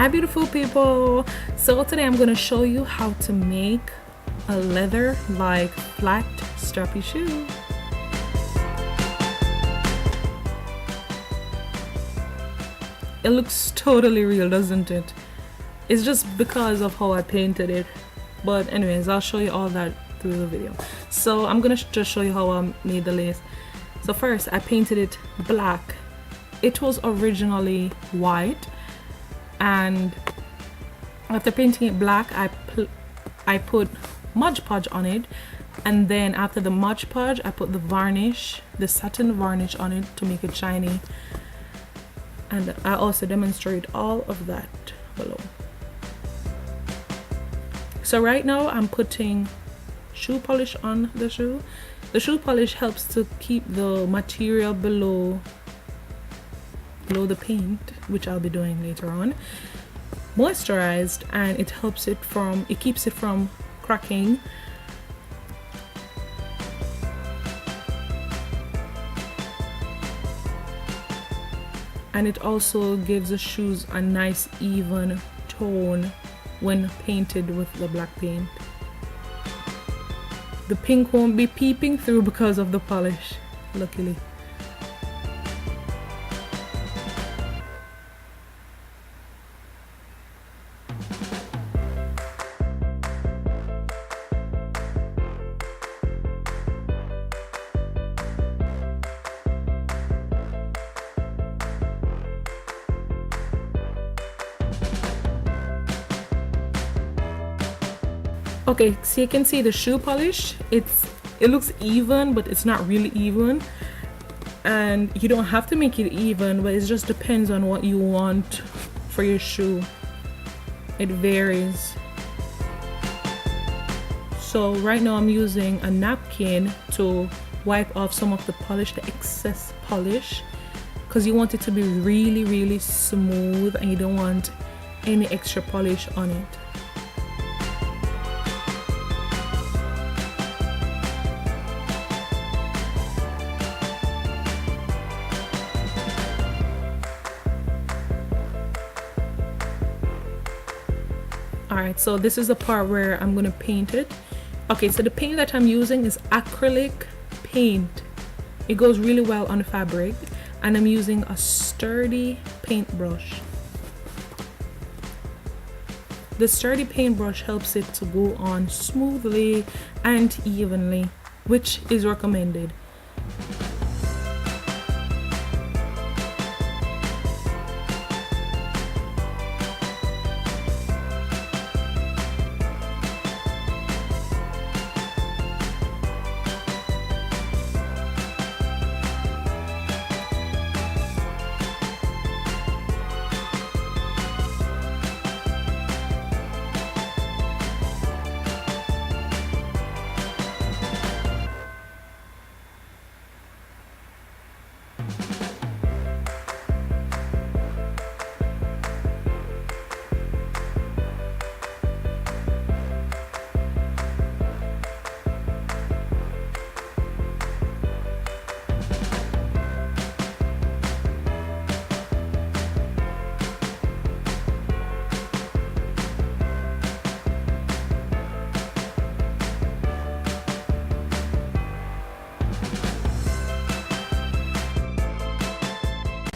Hi beautiful people, so today I'm going to show you how to make a leather like flat strappy shoe. It looks totally real, doesn't it? It's just because of how I painted it, but anyways, I'll show you all that through the video. So I'm gonna just show you how I made the lace. So first I painted it black. It was originally white, and after painting it black I put Mod Podge on it, and then after the Mod Podge I put the varnish, the satin varnish on it to make it shiny, and I also demonstrate all of that below. So right now I'm putting shoe polish on the shoe. The shoe polish helps to keep the material below the paint, which I'll be doing later on, moisturized, and it keeps it from cracking. And it also gives the shoes a nice even tone when painted with the black paint. The pink won't be peeping through because of the polish, luckily. Okay, so you can see the shoe polish, it looks even, but it's not really even, and you don't have to make it even, but it just depends on what you want for your shoe. It varies. So right now I'm using a napkin to wipe off some of the polish, the excess polish, because you want it to be really smooth and you don't want any extra polish on it. Alright, so this is the part where I'm going to paint it. Okay, so the paint that I'm using is acrylic paint. It goes really well on the fabric, and I'm using a sturdy paintbrush. The sturdy paintbrush helps it to go on smoothly and evenly, which is recommended.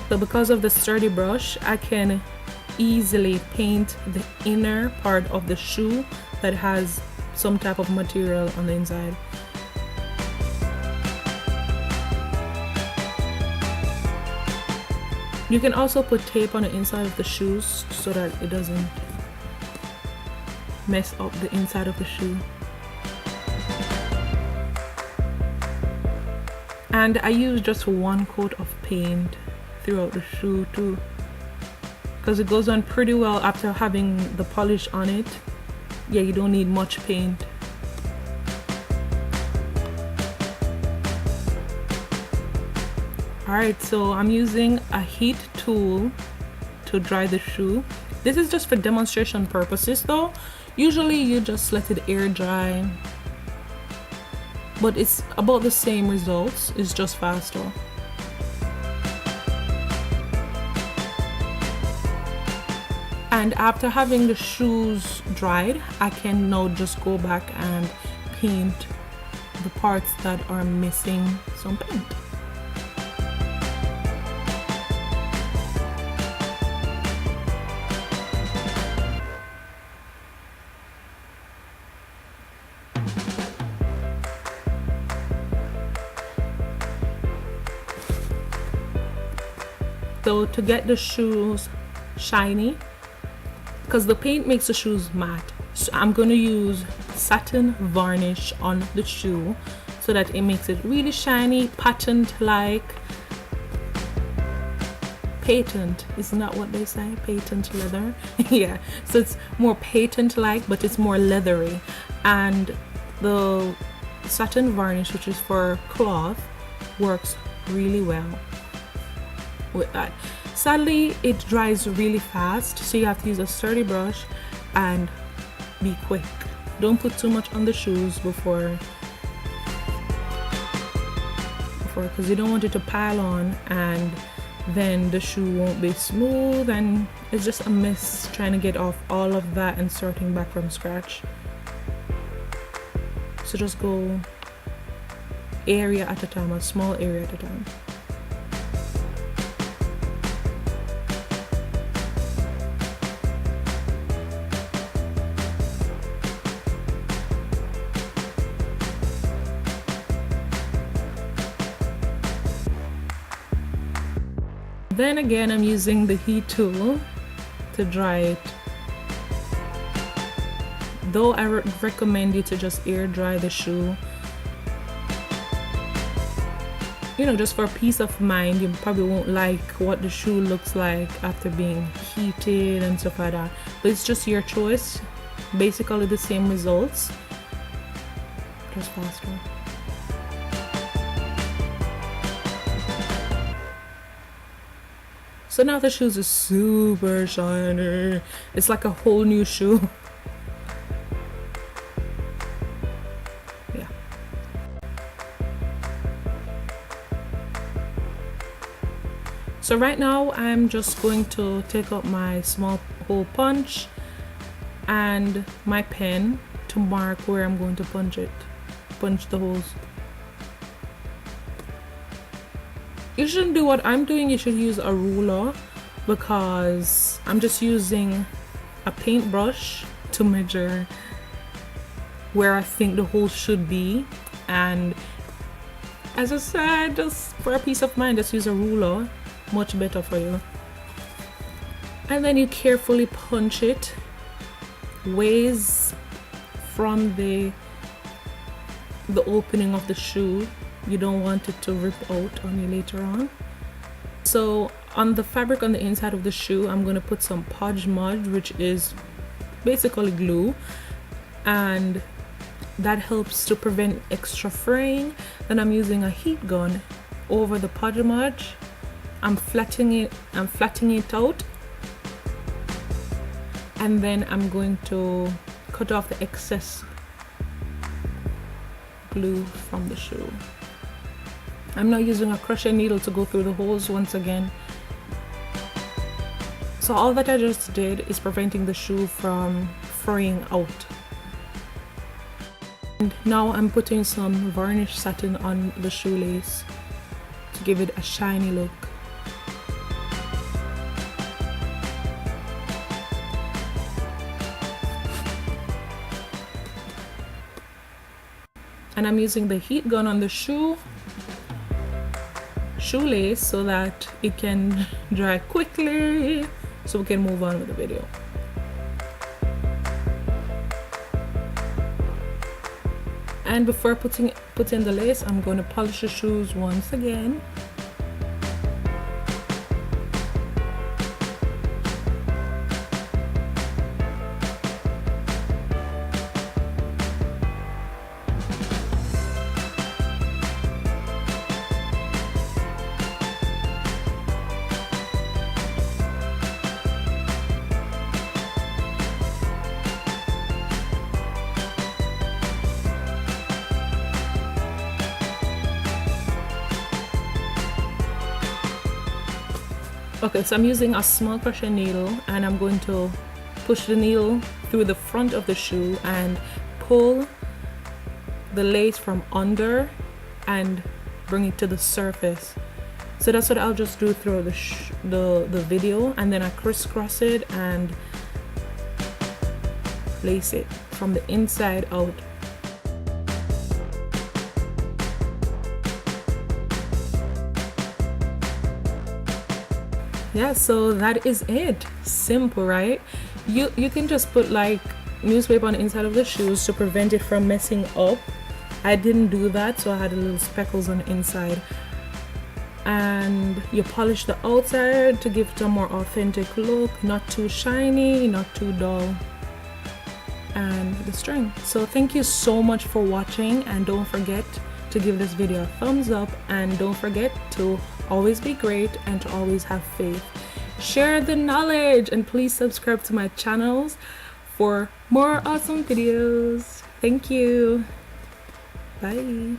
So because of the sturdy brush, I can easily paint the inner part of the shoe that has some type of material on the inside. You can also put tape on the inside of the shoes so that it doesn't mess up the inside of the shoe. And I use just one coat of paint throughout the shoe too, because it goes on pretty well after having the polish on it. Yeah, you don't need much paint. Alright, so I'm using a heat tool to dry the shoe. This is just for demonstration purposes though. Usually you just let it air dry, but it's about the same results, it's just faster. And after having the shoes dried, I can now just go back and paint the parts that are missing some paint. So to get the shoes shiny, because the paint makes the shoes matte, so I'm going to use satin varnish on the shoe so that it makes it really shiny, patent like. Patent, isn't that what they say? Patent leather. Yeah, so it's more patent like, but it's more leathery. And the satin varnish, which is for cloth, works really well with that. Sadly, it dries really fast, so you have to use a sturdy brush and be quick. Don't put too much on the shoes before, because you don't want it to pile on and then the shoe won't be smooth, and it's just a mess trying to get off all of that and starting back from scratch. So just go area at a time, a small area at a time. Then again, I'm using the heat tool to dry it. Though I recommend you to just air dry the shoe. You know, just for peace of mind. You probably won't like what the shoe looks like after being heated and stuff like that. But it's just your choice. Basically the same results, just faster. So now the shoes are super shiny. It's like a whole new shoe. Yeah. So right now I'm just going to take out my small hole punch and my pen to mark where I'm going to punch the holes. You shouldn't do what I'm doing, you should use a ruler, because I'm just using a paintbrush to measure where I think the hole should be. And as I said, just for a peace of mind, just use a ruler, much better for you. And then you carefully punch it ways from the opening of the shoe. You don't want it to rip out on you later on. So on the fabric on the inside of the shoe, I'm going to put some Podge Mud, which is basically glue, and that helps to prevent extra fraying. Then I'm using a heat gun over the Podge Mud. I'm flattening it out, and then I'm going to cut off the excess glue from the shoe. I'm not using a crochet needle to go through the holes once again. So all that I just did is preventing the shoe from fraying out. And now I'm putting some varnish satin on the shoelace to give it a shiny look. And I'm using the heat gun on the shoelace so that it can dry quickly, so we can move on with the video. And before putting the lace, I'm going to polish the shoes once again. Okay, so I'm using a small crochet needle and I'm going to push the needle through the front of the shoe and pull the lace from under and bring it to the surface. So that's what I'll just do through the video, and then I crisscross it and lace it from the inside out. Yeah, so that is it. Simple, right? You can just put like newspaper on the inside of the shoes to prevent it from messing up. I didn't do that, so I had a little speckles on the inside. And you polish the outside to give it a more authentic look, not too shiny, not too dull. And the string. So thank you so much for watching, and don't forget to give this video a thumbs up, and don't forget to always be great and to always have faith. Share the knowledge, and please subscribe to my channels for more awesome videos. Thank you. Bye.